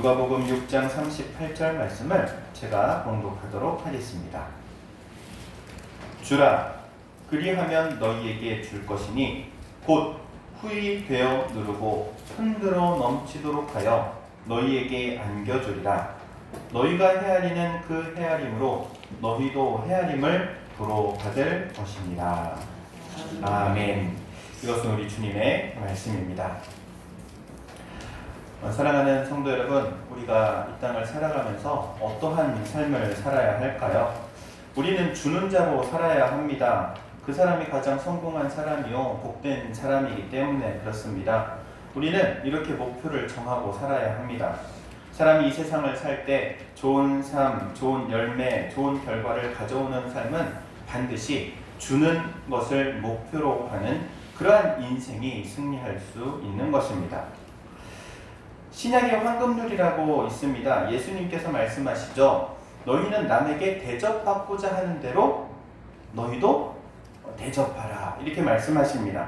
누가복음 6장 38절 말씀을 제가 봉독하도록 하겠습니다. 주라, 그리하면 너희에게 줄 것이니 곧 후히 되어 누르고 흔들어 넘치도록 하여 너희에게 안겨주리라. 너희가 헤아리는 그 헤아림으로 너희도 헤아림을 도로 받을 것입니다. 아멘. 이것은 우리 주님의 말씀입니다. 사랑하는 성도 여러분, 우리가 이 땅을 살아가면서 어떠한 삶을 살아야 할까요? 우리는 주는 자로 살아야 합니다. 그 사람이 가장 성공한 사람이요 복된 사람이기 때문에 그렇습니다. 우리는 이렇게 목표를 정하고 살아야 합니다. 사람이 이 세상을 살 때 좋은 삶, 좋은 열매, 좋은 결과를 가져오는 삶은 반드시 주는 것을 목표로 하는 그러한 인생이 승리할 수 있는 것입니다. 신약의 황금률이라고 있습니다. 예수님께서 말씀하시죠. 너희는 남에게 대접받고자 하는 대로 너희도 대접하라. 이렇게 말씀하십니다.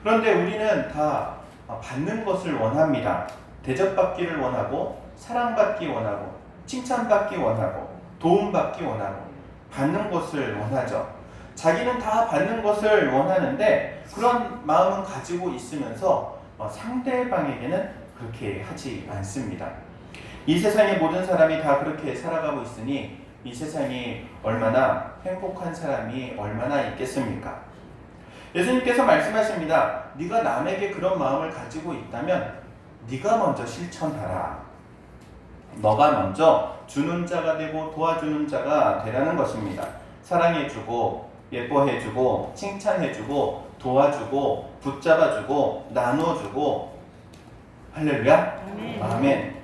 그런데 우리는 다 받는 것을 원합니다. 대접받기를 원하고, 사랑받기 원하고, 칭찬받기 원하고, 도움받기 원하고, 받는 것을 원하죠. 자기는 다 받는 것을 원하는데 그런 마음은 가지고 있으면서 상대방에게는 그렇게 하지 않습니다. 이 세상의 모든 사람이 다 그렇게 살아가고 있으니 이 세상이 얼마나 행복한 사람이 얼마나 있겠습니까? 예수님께서 말씀하십니다. 네가 남에게 그런 마음을 가지고 있다면 네가 먼저 실천하라. 너가 먼저 주는 자가 되고 도와주는 자가 되라는 것입니다. 사랑해주고 예뻐해주고 칭찬해주고 도와주고 붙잡아주고 나눠주고 할렐루야? 아멘.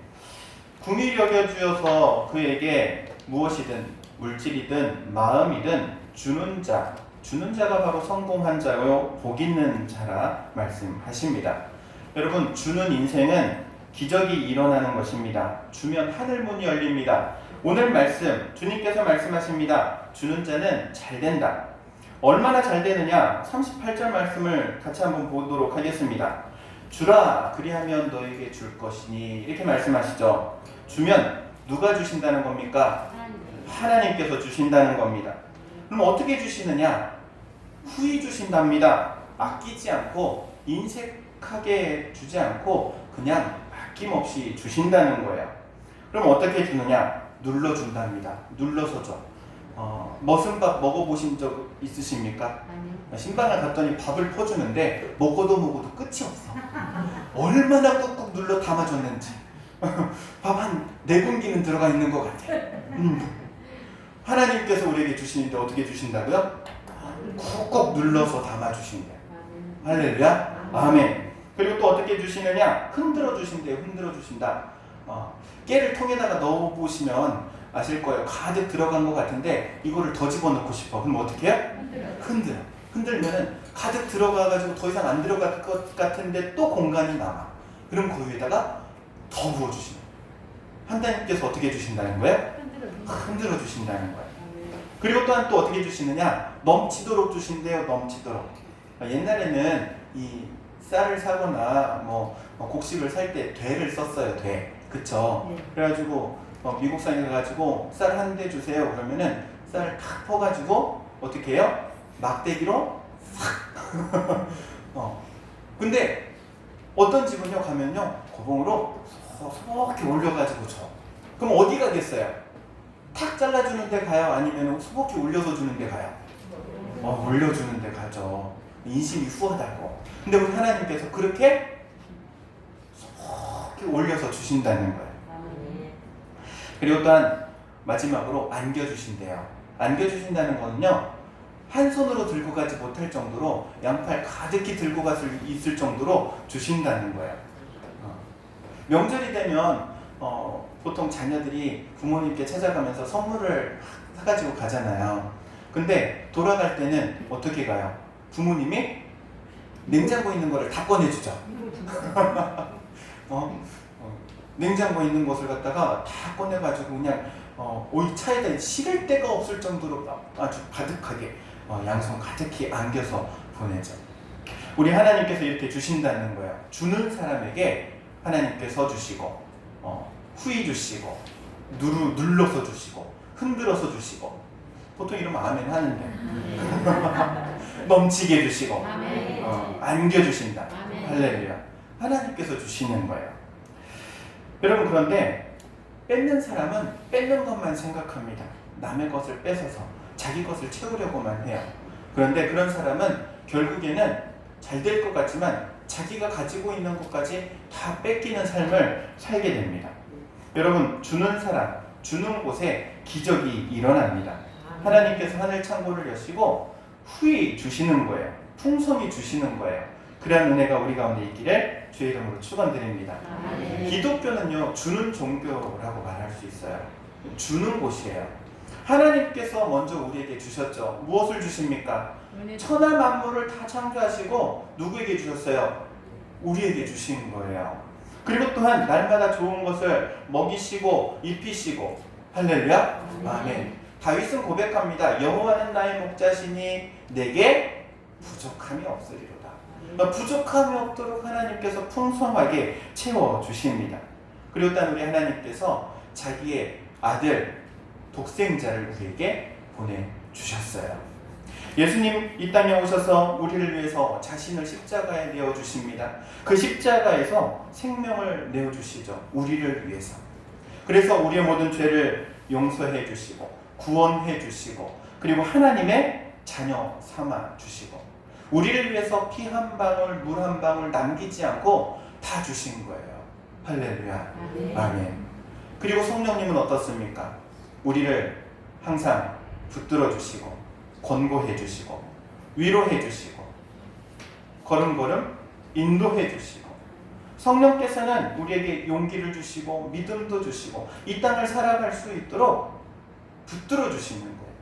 궁히 여겨주어서 그에게 무엇이든 물질이든 마음이든 주는 자가 바로 성공한 자요 복 있는 자라 말씀하십니다. 여러분, 주는 인생은 기적이 일어나는 것입니다. 주면 하늘문이 열립니다. 오늘 말씀 주님께서 말씀하십니다. 주는 자는 잘 된다. 얼마나 잘 되느냐? 38절 말씀을 같이 한번 보도록 하겠습니다. 주라, 그리하면 너에게 줄 것이니, 이렇게 말씀하시죠. 주면 누가 주신다는 겁니까? 하나님께서 주신다는 겁니다. 그럼 어떻게 주시느냐? 후히 주신답니다. 아끼지 않고 인색하게 주지 않고 그냥 아낌없이 주신다는 거예요. 그럼 어떻게 주느냐? 눌러준답니다. 눌러서 줘. 머슴밥 먹어보신 적 있으십니까? 신방을 갔더니 밥을 퍼주는데 먹어도 끝이 없어. 얼마나 꾹꾹 눌러 담아줬는지. 밥 한 4공기는 들어가 있는 것 같아. 하나님께서 우리에게 주시는데 어떻게 주신다고요? 꾹꾹 눌러서 담아주신대요. 할렐루야? 아멘. 그리고 또 어떻게 주시느냐? 흔들어 주신대요. 흔들어 주신다. 깨를 통에다가 넣어보시면 아실 거예요. 가득 들어간 것 같은데 이거를 더 집어넣고 싶어. 그럼 어떻게 해요? 흔들어. 흔들면은 가득 들어가가지고 더 이상 안 들어갈 것 같은데 또 공간이 남아. 그럼 그 위에다가 더 부어주시는 거예요. 하나님께서 어떻게 주신다는 거예요? 흔들어 주신다는 거예요. 그리고 또한 또 어떻게 주시느냐? 넘치도록 주신대요. 넘치도록. 옛날에는 이 쌀을 사거나 곡식을 살 때 되를 썼어요. 되. 그쵸? 그래가지고 미국산에 가가지고 쌀 한 대 주세요. 그러면은 쌀을 탁 퍼가지고 어떻게 해요? 막대기로 싹. 근데 어떤 집은요 가면요 고봉으로 소복히 올려가지고 줘. 그럼 어디 가겠어요? 탁 잘라주는 데 가요? 아니면 소복히 올려서 주는 데 가요? 올려주는 데 가죠. 인심이 후하다고. 근데 우리 하나님께서 그렇게 소복히 올려서 주신다는 거예요. 그리고 또한 마지막으로 안겨주신대요. 안겨주신다는 거는요, 한 손으로 들고 가지 못할 정도로 양팔 가득히 들고 갈 수 있을 정도로 주신다는 거예요. 명절이 되면 보통 자녀들이 부모님께 찾아가면서 선물을 사가지고 가잖아요. 근데 돌아갈 때는 어떻게 가요? 부모님이 냉장고에 있는 거를 다 꺼내주죠. 냉장고에 있는 것을 갖다가 다 꺼내가지고 그냥 이 차에다 실을 데가 없을 정도로 아주 가득하게 양손 가득히 안겨서 보내죠. 우리 하나님께서 이렇게 주신다는 거예요. 주는 사람에게 하나님께서 주시고 후히 주시고 눌러서 주시고 흔들어서 주시고 보통 이러면 아멘 하는데 넘치게 해주시고 안겨주신다. 할렐루야. 하나님께서 주시는 거예요. 여러분, 그런데 뺏는 사람은 뺏는 것만 생각합니다. 남의 것을 뺏어서 자기 것을 채우려고만 해요. 그런데 그런 사람은 결국에는 잘 될 것 같지만 자기가 가지고 있는 것까지 다 뺏기는 삶을 살게 됩니다. 여러분, 주는 사람, 주는 곳에 기적이 일어납니다. 하나님께서 하늘 창고를 여시고 후히 주시는 거예요. 풍성히 주시는 거예요. 그러한 은혜가 우리 가운데 있기를 주의 이름으로 축원드립니다. 기독교는요, 주는 종교라고 말할 수 있어요. 주는 곳이에요. 하나님께서 먼저 우리에게 주셨죠. 무엇을 주십니까? 천하 만물을 다 창조하시고 누구에게 주셨어요? 우리에게 주신 거예요. 그리고 또한 날마다 좋은 것을 먹이시고 입히시고, 할렐루야. 아멘. 다윗은 고백합니다. 여호와는 나의 목자시니 내게 부족함이 없으리로다. 부족함이 없도록 하나님께서 풍성하게 채워주십니다. 그리고 또한 우리 하나님께서 자기의 아들 독생자를 우리에게 보내주셨어요. 예수님 이 땅에 오셔서 우리를 위해서 자신을 십자가에 내어주십니다. 그 십자가에서 생명을 내어주시죠. 우리를 위해서. 그래서 우리의 모든 죄를 용서해 주시고 구원해 주시고, 그리고 하나님의 자녀 삼아 주시고, 우리를 위해서 피 한 방울 물 한 방울 남기지 않고 다 주신 거예요. 할렐루야. 아멘. 그리고 성령님은 어떻습니까? 우리를 항상 붙들어 주시고 권고해 주시고 위로해 주시고 걸음걸음 인도해 주시고, 성령께서는 우리에게 용기를 주시고 믿음도 주시고 이 땅을 살아갈 수 있도록 붙들어 주시는 거예요.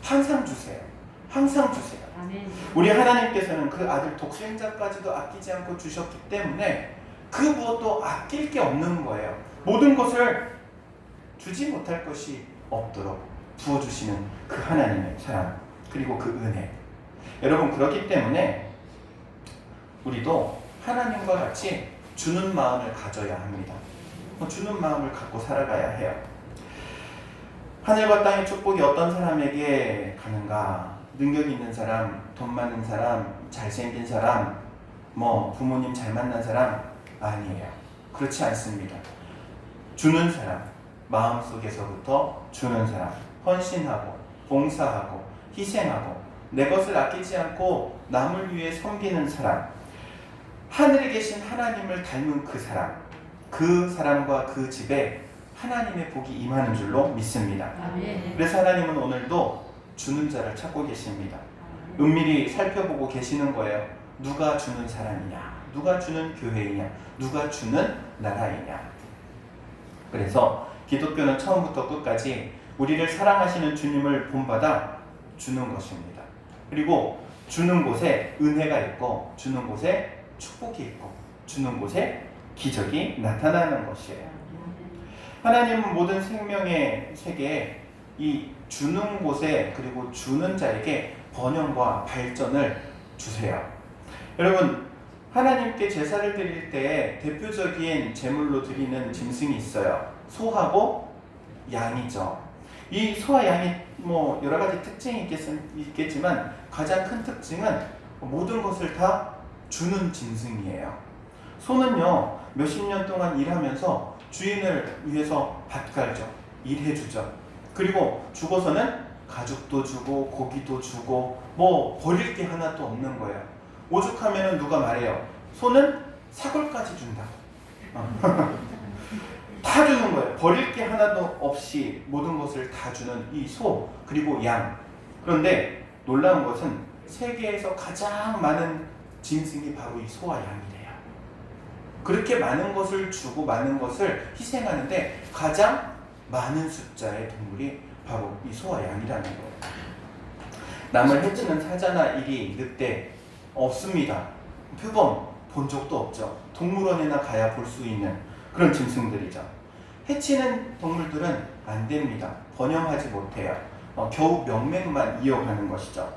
항상 주세요. 항상 주세요. 아멘. 우리 하나님께서는 그 아들 독생자까지도 아끼지 않고 주셨기 때문에 그 무엇도 아낄 게 없는 거예요. 모든 것을 주지 못할 것이 없도록 부어주시는 그 하나님의 사랑, 그리고 그 은혜. 여러분, 그렇기 때문에 우리도 하나님과 같이 주는 마음을 가져야 합니다. 주는 마음을 갖고 살아가야 해요. 하늘과 땅의 축복이 어떤 사람에게 가는가? 능력 있는 사람, 돈 많은 사람, 잘생긴 사람, 부모님 잘 만난 사람? 아니에요. 그렇지 않습니다. 주는 사람, 마음속에서부터 주는 사람, 헌신하고 봉사하고 희생하고 내 것을 아끼지 않고 남을 위해 섬기는 사람, 하늘에 계신 하나님을 닮은 그 사람, 그 사람과 그 집에 하나님의 복이 임하는 줄로 믿습니다. 아멘. 그래서 하나님은 오늘도 주는 자를 찾고 계십니다. 은밀히 살펴보고 계시는 거예요. 누가 주는 사람이냐, 누가 주는 교회이냐, 누가 주는 나라이냐. 그래서 기독교는 처음부터 끝까지 우리를 사랑하시는 주님을 본받아 주는 것입니다. 그리고 주는 곳에 은혜가 있고, 주는 곳에 축복이 있고, 주는 곳에 기적이 나타나는 것이에요. 하나님은 모든 생명의 세계에 이 주는 곳에, 그리고 주는 자에게 번영과 발전을 주세요. 여러분, 하나님께 제사를 드릴 때 대표적인 제물로 드리는 짐승이 있어요. 소하고 양이죠. 이 소와 양이 여러 가지 특징이 있겠지만 가장 큰 특징은 모든 것을 다 주는 짐승이에요. 소는요, 몇십 년 동안 일하면서 주인을 위해서 밭 갈죠. 일해주죠. 그리고 죽어서는 가죽도 주고 고기도 주고 버릴 게 하나도 없는 거예요. 오죽하면 누가 말해요. 소는 사골까지 준다. 다 주는 거예요. 버릴 게 하나도 없이 모든 것을 다 주는 이 소, 그리고 양. 그런데 놀라운 것은 세계에서 가장 많은 짐승이 바로 이 소와 양이래요. 그렇게 많은 것을 주고 많은 것을 희생하는데 가장 많은 숫자의 동물이 바로 이 소와 양이라는 거예요. 남을 해치는 사자나 일이 늑대 없습니다. 표범 본 적도 없죠. 동물원에나 가야 볼 수 있는 그런 짐승들이죠. 해치는 동물들은 안 됩니다. 번영하지 못해요. 겨우 명맥만 이어가는 것이죠.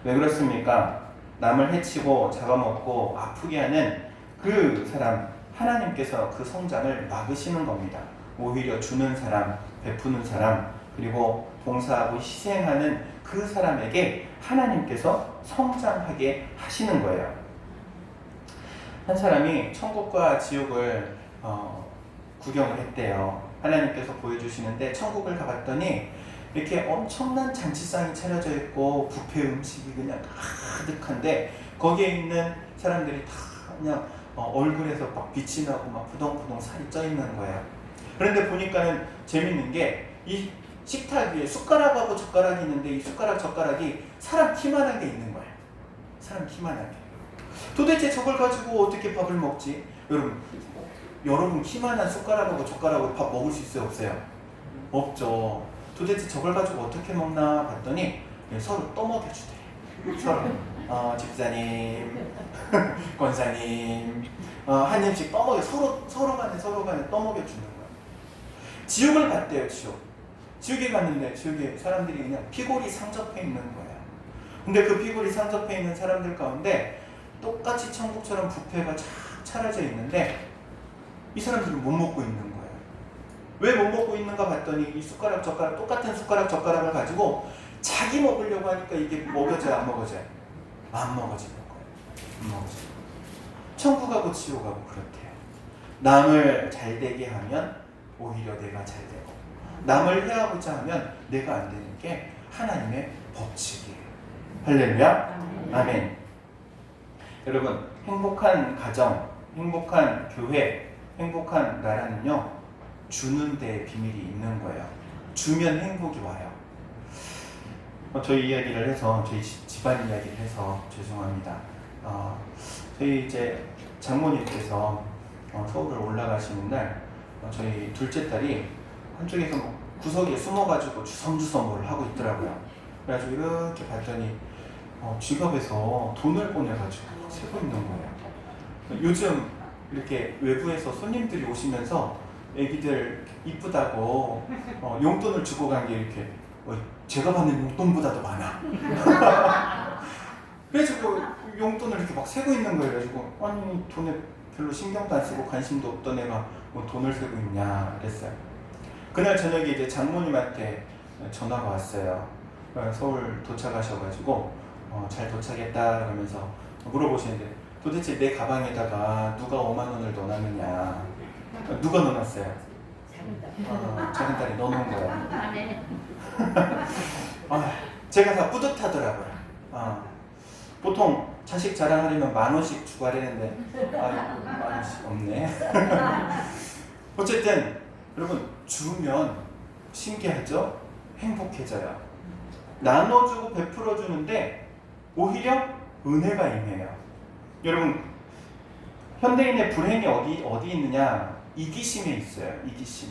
왜 그렇습니까? 남을 해치고 잡아먹고 아프게 하는 그 사람 하나님께서 그 성장을 막으시는 겁니다. 오히려 주는 사람, 베푸는 사람, 그리고 봉사하고 희생하는 그 사람에게 하나님께서 성장하게 하시는 거예요. 한 사람이 천국과 지옥을 구경을 했대요. 하나님께서 보여주시는데 천국을 가봤더니 이렇게 엄청난 잔치상이 차려져 있고 뷔페 음식이 그냥 가득한데 거기에 있는 사람들이 다 그냥 얼굴에서 막 빛이 나고 막 부동부동 살이 쪄 있는 거예요. 그런데 보니까는 재밌는 게 이 식탁 위에 숟가락하고 젓가락이 있는데 이 숟가락 젓가락이 사람 키만하게 있는 거예요. 사람 키만하게. 도대체 저걸 가지고 어떻게 밥을 먹지? 여러분 키만한 숟가락하고 젓가락으로 밥 먹을 수 있어요? 없어요? 없죠. 도대체 저걸 가지고 어떻게 먹나 봤더니 서로 떠먹여주대요. 서로 집사님, 권사님 한 입씩 서로 간에 떠먹여주는 거예요. 지옥을 갔대요. 지옥에 갔는데 지옥에 사람들이 그냥 피골이 상접해 있는 거예요. 근데 그 피골이 상접해 있는 사람들 가운데 똑같이 천국처럼 뷔페가 쫙 차려져 있는데 이 사람들은 못 먹고 있는 거예요. 왜 못 먹고 있는가 봤더니 이 숟가락 젓가락 똑같은 숟가락 젓가락을 가지고 자기 먹으려고 하니까 이게 먹여져요? 안 먹어져요? 안 먹어지는 거예요. 안 먹어지는 거예요. 천국하고 지옥하고 그렇대요. 남을 잘 되게 하면 오히려 내가 잘 되고 남을 해하고자 하면 내가 안 되는 게 하나님의 법칙이에요. 할렐루야. 아멘. 여러분, 행복한 가정, 행복한 교회, 행복한 나라는요, 주는 데 비밀이 있는 거예요. 주면 행복이 와요. 저희 이야기를 해서, 저희 집안 이야기를 해서 죄송합니다. 저희 이제 장모님께서 서울을 올라가시는 날, 저희 둘째 딸이 한쪽에서 구석에 숨어가지고 주섬주섬 뭘 하고 있더라고요. 그래가지고 이렇게 봤더니 지갑에서 돈을 꺼내가지고 세고 있는 거예요. 요즘 이렇게 외부에서 손님들이 오시면서 애기들 이쁘다고 용돈을 주고 간 게 이렇게 제가 받는 용돈보다도 많아. 그래가지고 용돈을 이렇게 막 세고 있는 거예요. 그래가지고 아니 돈에 별로 신경도 안 쓰고 관심도 없던 애가 뭐 돈을 세고 있냐 그랬어요. 그날 저녁에 이제 장모님한테 전화가 왔어요. 서울 도착하셔가지고 잘 도착했다 그러면서 물어보시는데 도대체 내 가방에다가 누가 5만 원을 넣어놨느냐. 누가 넣어놨어요? 작은 딸이 넣어놓은 거예요. 제가 다 뿌듯하더라고요. 보통 자식 자랑하려면 10,000원씩 주고 하려는데 10,000원씩 없네. 어쨌든 여러분 주면 신기하죠? 행복해져요. 나눠주고 베풀어주는데 오히려 은혜가 임해요. 여러분 현대인의 불행이 어디 있느냐? 이기심에 있어요. 이기심.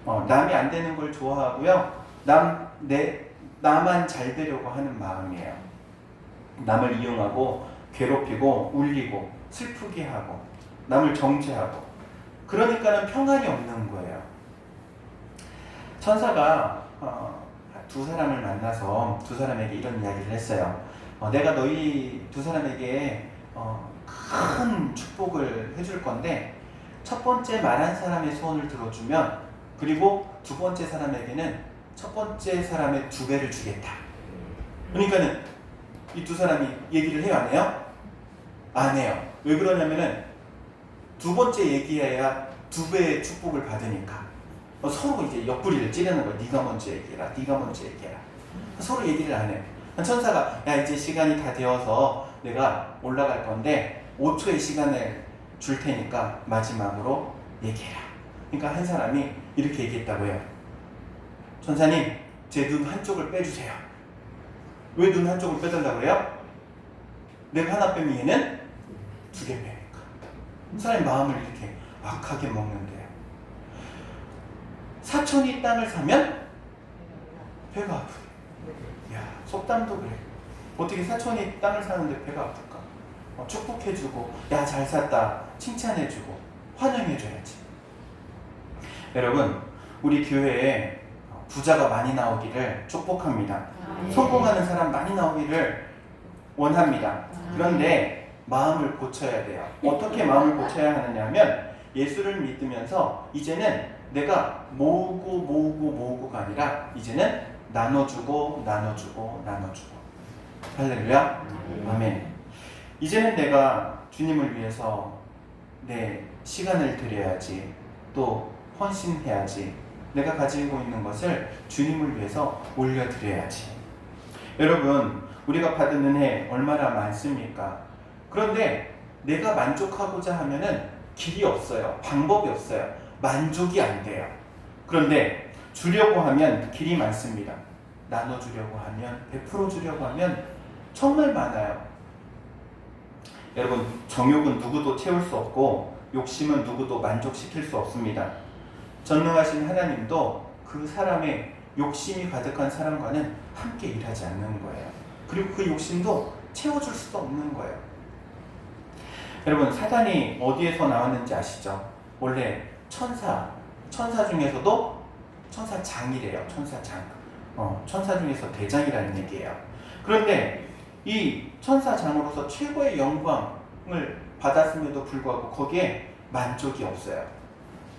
남이 안 되는 걸 좋아하고요. 나만 잘 되려고 하는 마음이에요. 남을 이용하고 괴롭히고 울리고 슬프게 하고 남을 정죄하고 그러니까는 평안이 없는 거예요. 천사가 두 사람을 만나서 두 사람에게 이런 이야기를 했어요. 내가 너희 두 사람에게 큰 축복을 해줄 건데 첫 번째 말한 사람의 소원을 들어주면 그리고 두 번째 사람에게는 첫 번째 사람의 2배를 주겠다. 그러니까는 이 두 사람이 얘기를 해요? 안 해요? 안 해요. 왜 그러냐면은 두 번째 얘기해야 2배의 축복을 받으니까 서로 이제 옆구리를 찌르는 거예요. 네가 먼저 얘기해라. 네가 먼저 얘기해라. 서로 얘기를 안 해요. 천사가 야 이제 시간이 다 되어서 내가 올라갈 건데 5초의 시간을 줄 테니까 마지막으로 얘기해라. 그러니까 한 사람이 이렇게 얘기했다고 해요. 천사님 제 눈 한쪽을 빼주세요. 왜 눈 한쪽을 빼달라고 해요? 내가 하나 빼면 얘는 2개 빼니까. 사람의 마음을 이렇게 악하게 먹는데요. 사촌이 땅을 사면 배가 아프대요. 야, 속담도 그래. 어떻게 사촌이 땅을 사는데 배가 아플까? 축복해주고 야 잘 샀다 칭찬해주고 환영해줘야지. 여러분 우리 교회에 부자가 많이 나오기를 축복합니다. 성공하는 사람 많이 나오기를 원합니다. 그런데 마음을 고쳐야 돼요. 어떻게 마음을 고쳐야 하느냐 하면 예수를 믿으면서 이제는 내가 모으고가 아니라 이제는 나눠주고 할렐루야. 아멘. 이제는 내가 주님을 위해서 내 시간을 드려야지, 또 헌신해야지, 내가 가지고 있는 것을 주님을 위해서 올려드려야지. 여러분, 우리가 받은 은혜 얼마나 많습니까? 그런데 내가 만족하고자 하면은 길이 없어요. 방법이 없어요. 만족이 안 돼요. 그런데 주려고 하면 길이 많습니다. 나눠주려고 하면, 베풀어 주려고 하면 정말 많아요. 여러분, 정욕은 누구도 채울 수 없고 욕심은 누구도 만족시킬 수 없습니다. 전능하신 하나님도 그 사람의 욕심이 가득한 사람과는 함께 일하지 않는 거예요. 그리고 그 욕심도 채워줄 수도 없는 거예요. 여러분, 사단이 어디에서 나왔는지 아시죠? 원래 천사 중에서도 천사장이래요. 천사 중에서 대장이라는 얘기예요. 그런데 이 천사장으로서 최고의 영광을 받았음에도 불구하고 거기에 만족이 없어요.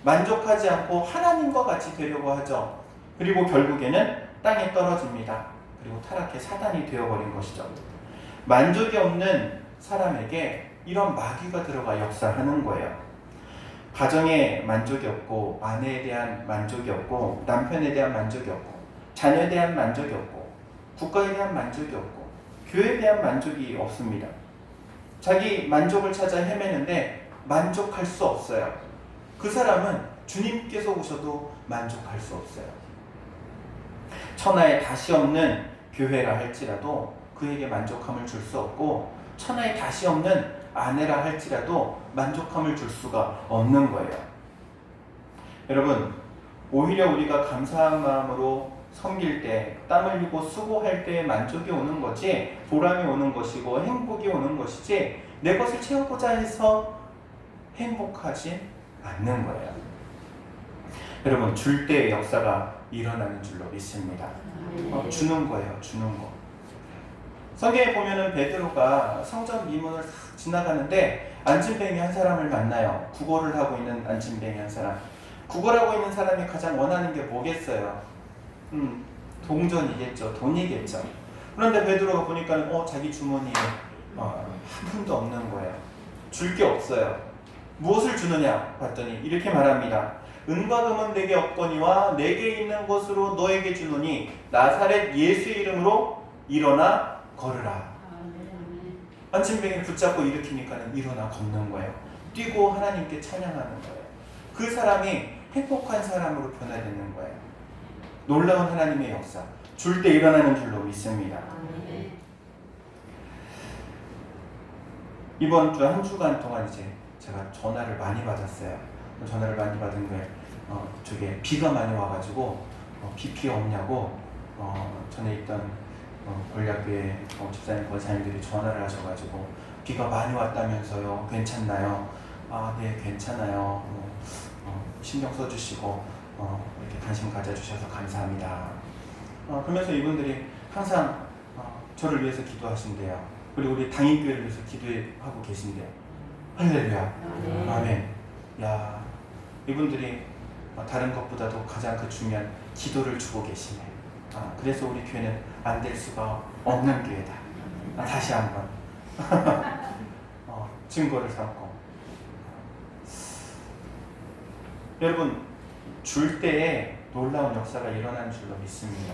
만족하지 않고 하나님과 같이 되려고 하죠. 그리고 결국에는 땅에 떨어집니다. 그리고 타락해 사단이 되어버린 것이죠. 만족이 없는 사람에게 이런 마귀가 들어가 역사하는 거예요. 가정에 만족이 없고, 아내에 대한 만족이 없고, 남편에 대한 만족이 없고, 자녀에 대한 만족이 없고, 국가에 대한 만족이 없고, 교회에 대한 만족이 없습니다. 자기 만족을 찾아 헤매는데 만족할 수 없어요. 그 사람은 주님께서 오셔도 만족할 수 없어요. 천하에 다시 없는 교회라 할지라도 그에게 만족함을 줄 수 없고, 천하에 다시 없는 아내라 할지라도 만족함을 줄 수가 없는 거예요. 여러분, 오히려 우리가 감사한 마음으로 섬길 때, 땀 흘리고 수고할 때 만족이 오는 거지, 보람이 오는 것이고 행복이 오는 것이지, 내 것을 채우고자 해서 행복하지 않는 거예요. 여러분, 줄 때의 역사가 일어나는 줄로 믿습니다. 주는 거예요. 주는 거. 성경에 보면은 베드로가 성전 미문을 싹 지나가는데 안진뱅이 한 사람을 만나요. 구걸을 하고 있는 안진뱅이 한 사람. 구걸하고 있는 사람이 가장 원하는 게 뭐겠어요? 동전이겠죠. 돈이겠죠. 그런데 베드로가 보니까 자기 주머니에 한 푼도 없는 거예요. 줄 게 없어요. 무엇을 주느냐 봤더니 이렇게 말합니다. 은과 금은 내게 없거니와 내게 있는 것으로 너에게 주노니 나사렛 예수의 이름으로 일어나 걸으라. 안진뱅이를 붙잡고 일으키니까는 일어나 걷는 거예요. 뛰고 하나님께 찬양하는 거예요. 그 사람이 행복한 사람으로 변화되는 거예요. 놀라운 하나님의 역사, 줄 때 일어나는 줄로 믿습니다. 이번 주 한 주간 동안 이제 제가 전화를 많이 받았어요. 전화를 많이 받은 거에 저게 비가 많이 와가지고 비 피해 없냐고 전에 있던 권략교회 집사님 권사님들이 전화를 하셔가지고 비가 많이 왔다면서요. 괜찮나요? 아, 네, 괜찮아요. 신경 써주시고 이렇게 관심 가져주셔서 감사합니다. 그러면서 이분들이 항상 저를 위해서 기도하신대요. 그리고 우리 당인교회를 위해서 기도하고 계신대요. 할렐루야. 아멘. 야, 이분들이 다른 것보다도 가장 그 중요한 기도를 주고 계시네. 그래서 우리 교회는 안 될 수가 없는 교회다. 다시 한번 증거를 삼고. 여러분, 줄 때에 놀라운 역사가 일어나는 줄로 믿습니다.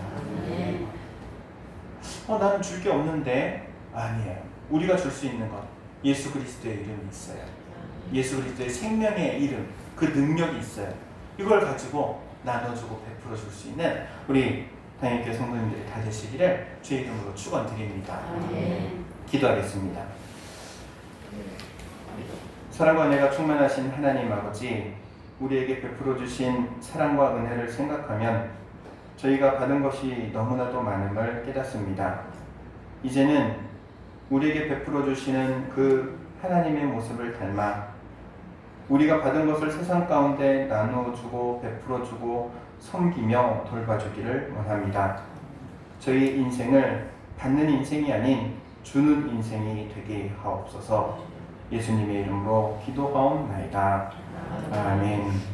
나는 줄 게 없는데. 아니에요. 우리가 줄 수 있는 것, 예수 그리스도의 이름이 있어요. 예수 그리스도의 생명의 이름, 그 능력이 있어요. 이걸 가지고 나눠주고 베풀어 줄 수 있는 우리 당연교회 성도님들이 다 되시기를 주의 이름으로 축원드립니다. 기도하겠습니다. 사랑과 은혜가 충만하신 하나님 아버지, 우리에게 베풀어 주신 사랑과 은혜를 생각하면 저희가 받은 것이 너무나도 많음을 깨닫습니다. 이제는 우리에게 베풀어 주시는 그 하나님의 모습을 닮아 우리가 받은 것을 세상 가운데 나눠주고 베풀어주고 섬기며 돌봐주기를 원합니다. 저희 인생을 받는 인생이 아닌 주는 인생이 되게 하옵소서. 예수님의 이름으로 기도하옵나이다. 아멘.